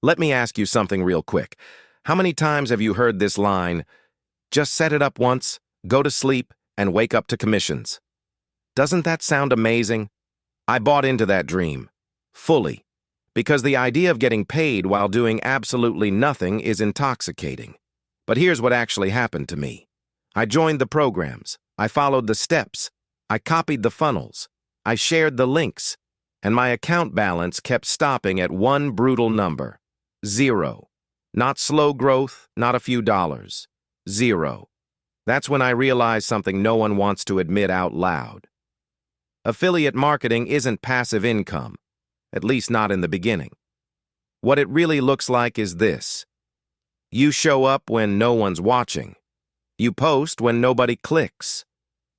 Let me ask you something real quick. How many times have you heard this line, just set it up once, go to sleep, and wake up to commissions? Doesn't that sound amazing? I bought into that dream. Fully. Because the idea of getting paid while doing absolutely nothing is intoxicating. But here's what actually happened to me. I joined the programs. I followed the steps. I copied the funnels. I shared the links. And my account balance kept stopping at one brutal number. 0. Not slow growth, not a few dollars. 0. That's when I realized something no one wants to admit out loud. Affiliate marketing isn't passive income, at least not in the beginning. What it really looks like is this. You show up when no one's watching. You post when nobody clicks.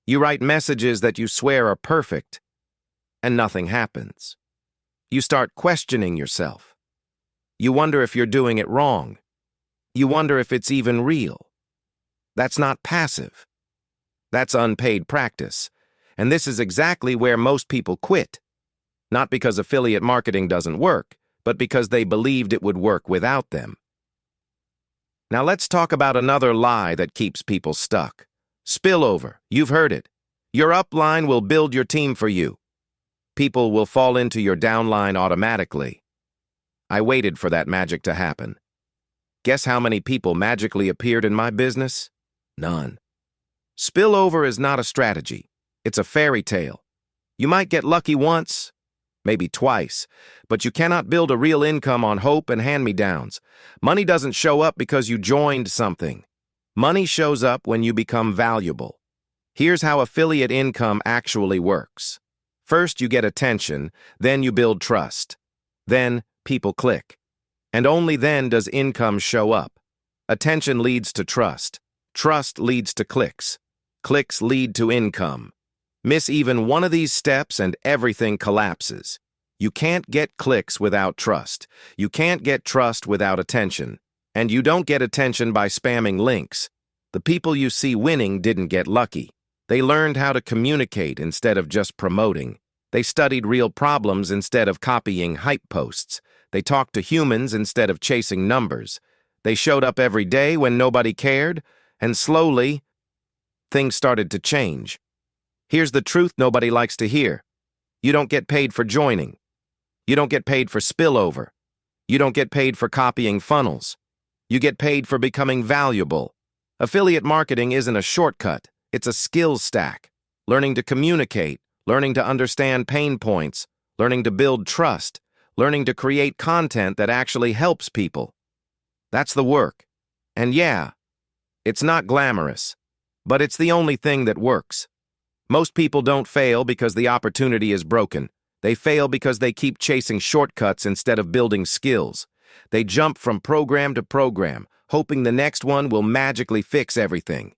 You write messages that you swear are perfect, and nothing happens. You start questioning yourself. You wonder if you're doing it wrong. You wonder if it's even real. That's not passive. That's unpaid practice. And this is exactly where most people quit. Not because affiliate marketing doesn't work, but because they believed it would work without them. Now let's talk about another lie that keeps people stuck. Spillover. You've heard it. Your upline will build your team for you. People will fall into your downline automatically. I waited for that magic to happen. Guess how many people magically appeared in my business? None. Spillover is not a strategy. It's a fairy tale. You might get lucky once, maybe twice, but you cannot build a real income on hope and hand-me-downs. Money doesn't show up because you joined something. Money shows up when you become valuable. Here's how affiliate income actually works. First, you get attention, then you build trust. Then, people click. And only then does income show up. Attention leads to trust. Trust leads to clicks. Clicks lead to income. Miss even one of these steps and everything collapses. You can't get clicks without trust. You can't get trust without attention. And you don't get attention by spamming links. The people you see winning didn't get lucky. They learned how to communicate instead of just promoting. They studied real problems instead of copying hype posts. They talked to humans instead of chasing numbers. They showed up every day when nobody cared, and slowly, things started to change. Here's the truth nobody likes to hear. You don't get paid for joining. You don't get paid for spillover. You don't get paid for copying funnels. You get paid for becoming valuable. Affiliate marketing isn't a shortcut. It's a skills stack. Learning to communicate, learning to understand pain points, learning to build trust, learning to create content that actually helps people. That's the work. And yeah, it's not glamorous, but it's the only thing that works. Most people don't fail because the opportunity is broken. They fail because they keep chasing shortcuts instead of building skills. They jump from program to program, hoping the next one will magically fix everything.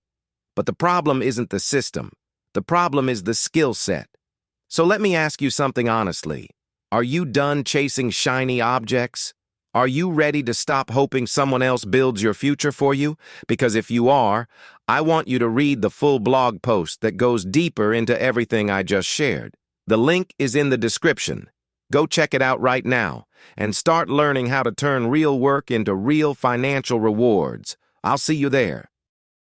But the problem isn't the system. The problem is the skill set. So let me ask you something honestly. Are you done chasing shiny objects? Are you ready to stop hoping someone else builds your future for you? Because if you are, I want you to read the full blog post that goes deeper into everything I just shared. The link is in the description. Go check it out right now and start learning how to turn real work into real financial rewards. I'll see you there.